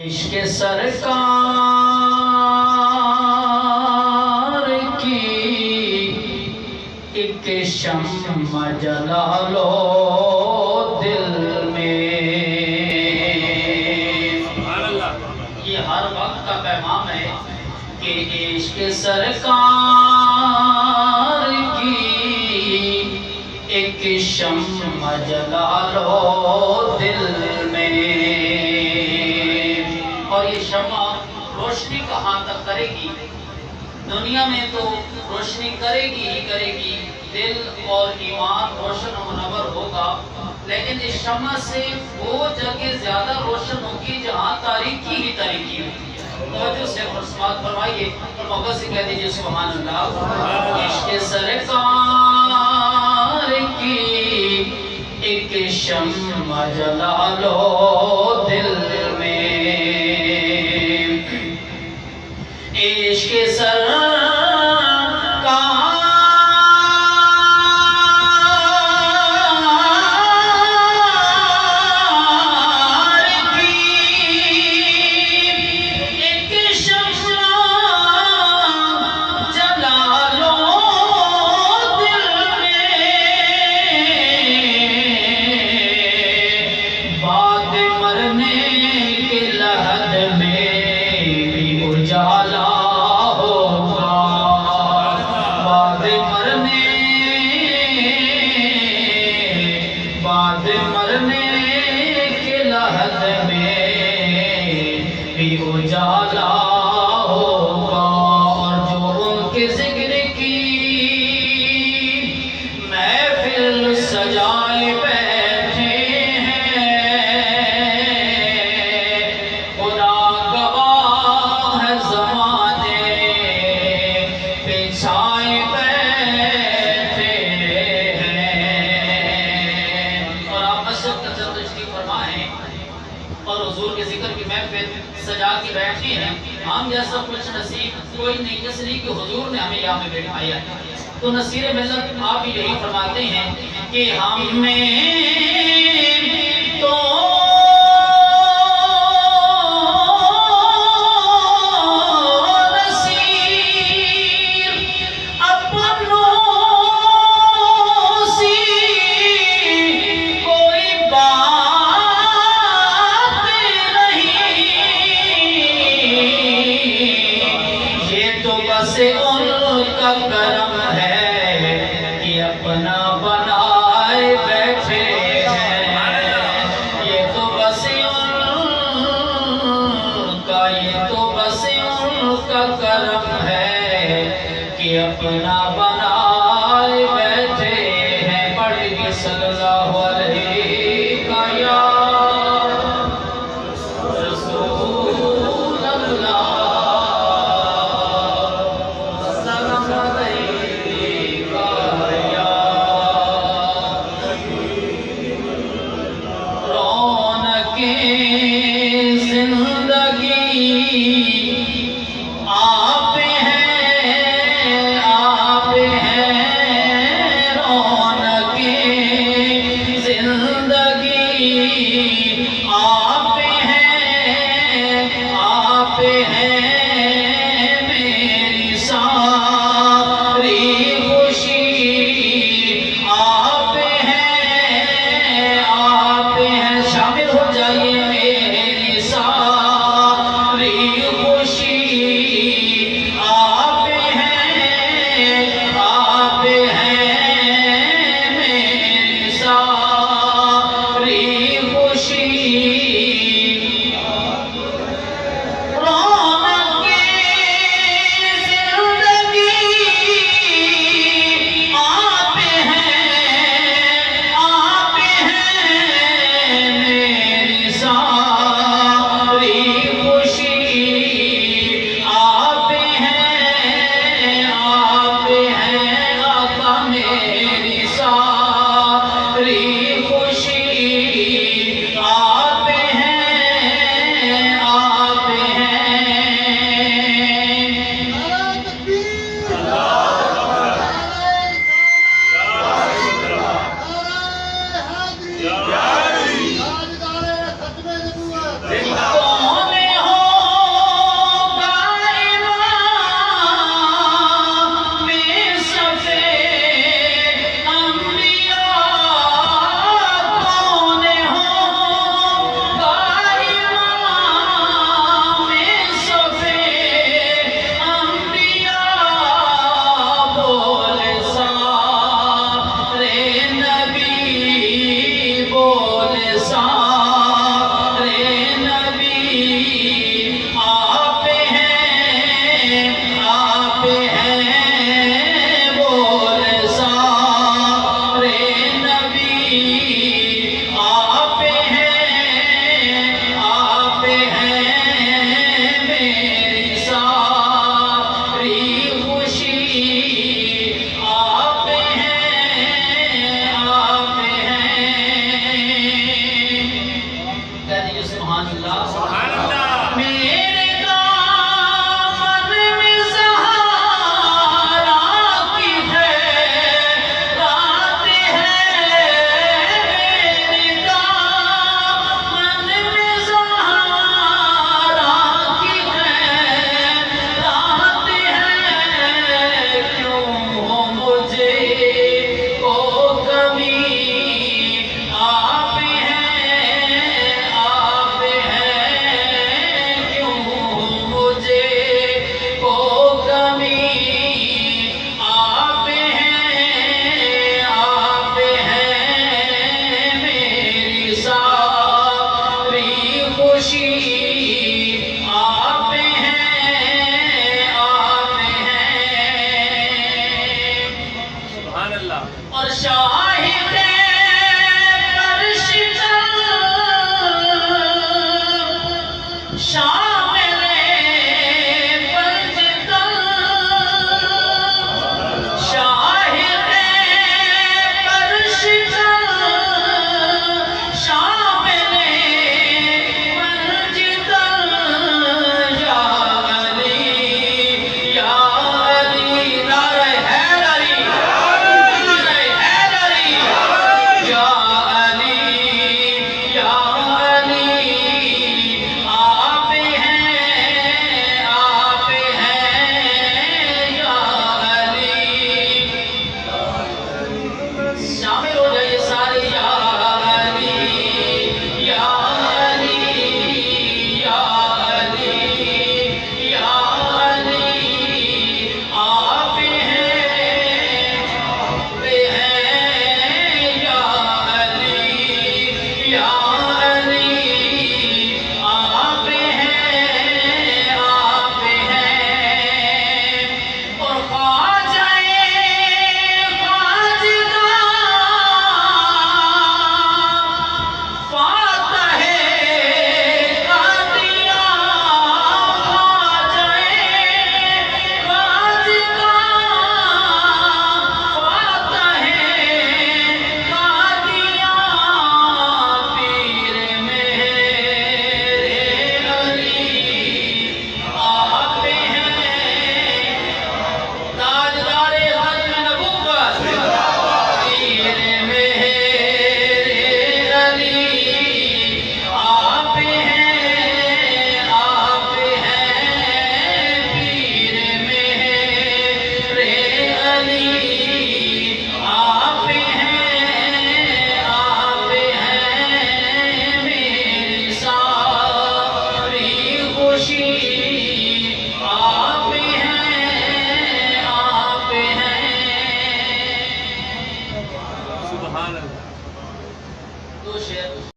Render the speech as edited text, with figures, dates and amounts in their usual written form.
عشق سرکار کی ایک شمع جلا لو دل میں. یہ ہر وقت کا پیغام ہے کہ عشق سرکار کی ایک شمع جلا لو دل میں. اور یہ شمع روشنی کہاں تک کرے گی؟ دنیا میں تو روشنی کرے گی ہی کرے گی، دل اور ایمان روشن و منور ہوگا، لیکن اس شمع سے وہ جگہ زیادہ روشن ہوگی جہاں تاریکی ہی تاریکی ہوگی. توجہ سے سماعت فرمائیے اور محبت سے کہہ دیجئے سبحان اللہ. عشق سرکار کی ایک شمع جلا لو دل میں. عشق سرکار اجالا ہوگا. اور جو ان کے ذکر کی محفل سجائے بیٹھے ہیں، خدا گواہ ہے زمانے پہ چھائے بیٹھے ہیں. اور آپ مسجد کا تشریف فرمائیں اور حضور کے ذکر کی محفل سجا کے بیٹھے ہیں. ہم جیسا کچھ نصیب کوئی نہیں، اس لیے کہ حضور نے ہمیں یہاں میں بیٹھایا. تو نصیر ملت آپ یہی فرماتے ہیں کہ ہم میں تو سے ان کا کرم ہے کہ اپنا بنائے بیٹھے ہیں. یہ تو بس ان کا کرم ہے کہ اپنا بنائے بیٹھے ہیں. پڑھ کے صلی اللہ علیہ کا یا رسول اللہ. شامل ہو جائیے میری ساری دو شعر